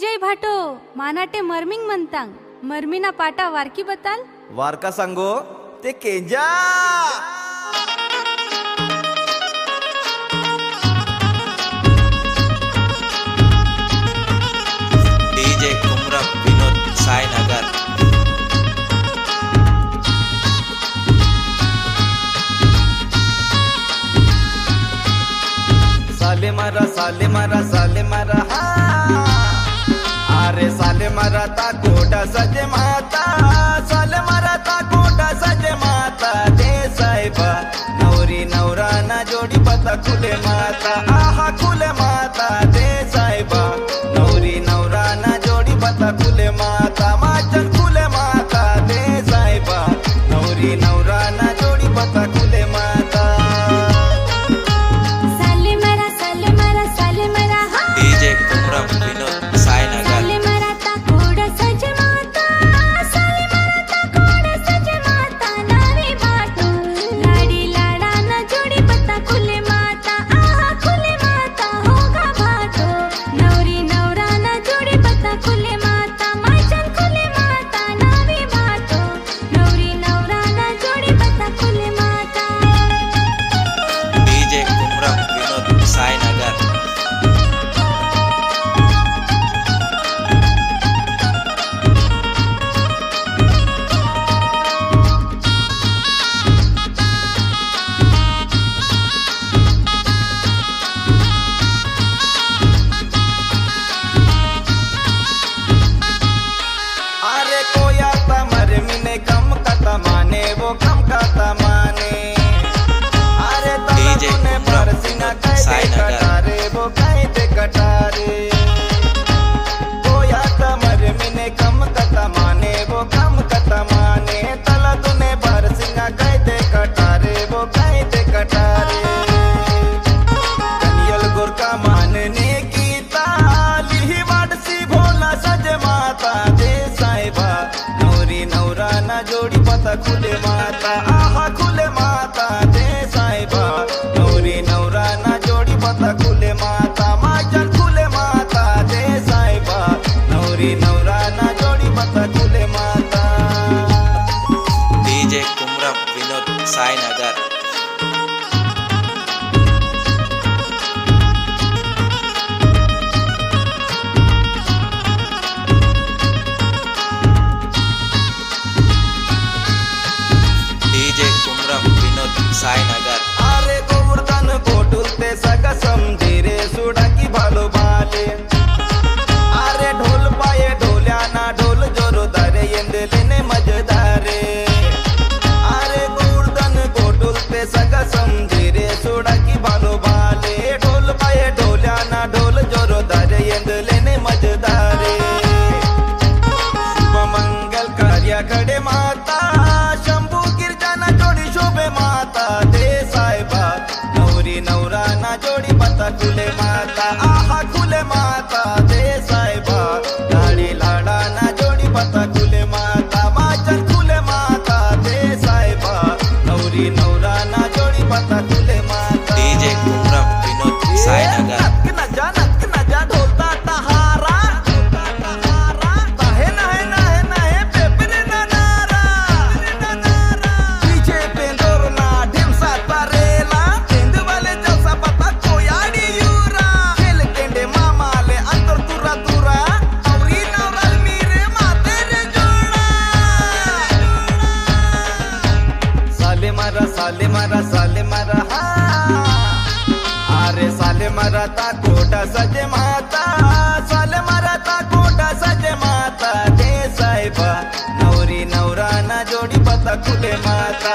तेजय भाटो मानाटे मर्मिंग म्हणतांग मर्मीना पाटा वारकी बताल वारका सांगो ते केंजा डीजे कुमरम विनोद साईनगर साले मारा हा अरे साले मारा ता कोटा सजे माता साले मारा ता कोटा सजे माता दे साहेबा नवरी नवरा ना जोडी पता खुले माता आहा खुले माता दे साहेबा नवरी नवरा ना जोडी पता खुले माता माचन खुले माता दे साहेबा नवरी नवरा ना जोडी पता खुले माता डीजे कुमरम विनोद साईनगर डीजे कुमरम विनोद साईनगर वो कम खाता माने अरे डीजे कुमरम विनोद साईनगर वो कहीं ते कटारे कोया तमर मिने कम कता माने वो कम कता माने तला तूने भर सिंगा कहीं ते कटारे वो कहीं ते कटारे कनियल गोरका मानने की ताली ही वाडसी भोला सजे माता दे साहिबा नवरी नवरा ना जोड़ी पता खुले माता आहा खुले माता दे साहिबा नवरी नवरा ना जोड़ी पता खुले माता माजन खुले माता दे साहिबा नवरी नवरा ना जोड़ी पता खुले माता डीजे कुमरम विनोद साईनगर डीजे कुमरम विनोद साईनगर अरे गोवर्धन कोटुलते सग समझे रे सुडा की भालो भाले अरे ढोल पाये ढोल्या ना ढोल जोरो दारे येंदलेने मजदारे अरे गोवर्धन कोटुलते सग समझे रे सुडा की भालो भाले ढोल पाये ढोल्या ना ढोल जोरो दारे येंदलेने मजदारे शुभ मंगल कार्याकडे माता शंभू गिरजाना जोडी शोभे माता दे साहेबा नवरी नवरा ना जोडी पता खुले माता आहा खुले माता दे साहेबा लाडी लाडा ना जोडी पता खुले माता माचन खुले माता दे साहेबा नवरी नवरा ना जोडी पता खुले माता डीजे कुमरम विनोद साईनगर नक न जा ढोलता तहारा ताहे नाहे नाहे नाहे पेपरे ना नारा पीछे पेंदोर ना ढिमसा तारेला तेंद वाले जलसा पता कोयाडी यूरा खेल केंडे मामाले अंतर तुरा तुरा अवरी नवराल मीरे माते रे जोड़ा साले मारा हा अरे साले मारा ता कोटा सजे माता साले मारा ता कोटा सजे माता दे साहिबा नवरी नवरा ना जोडी पता खुले माता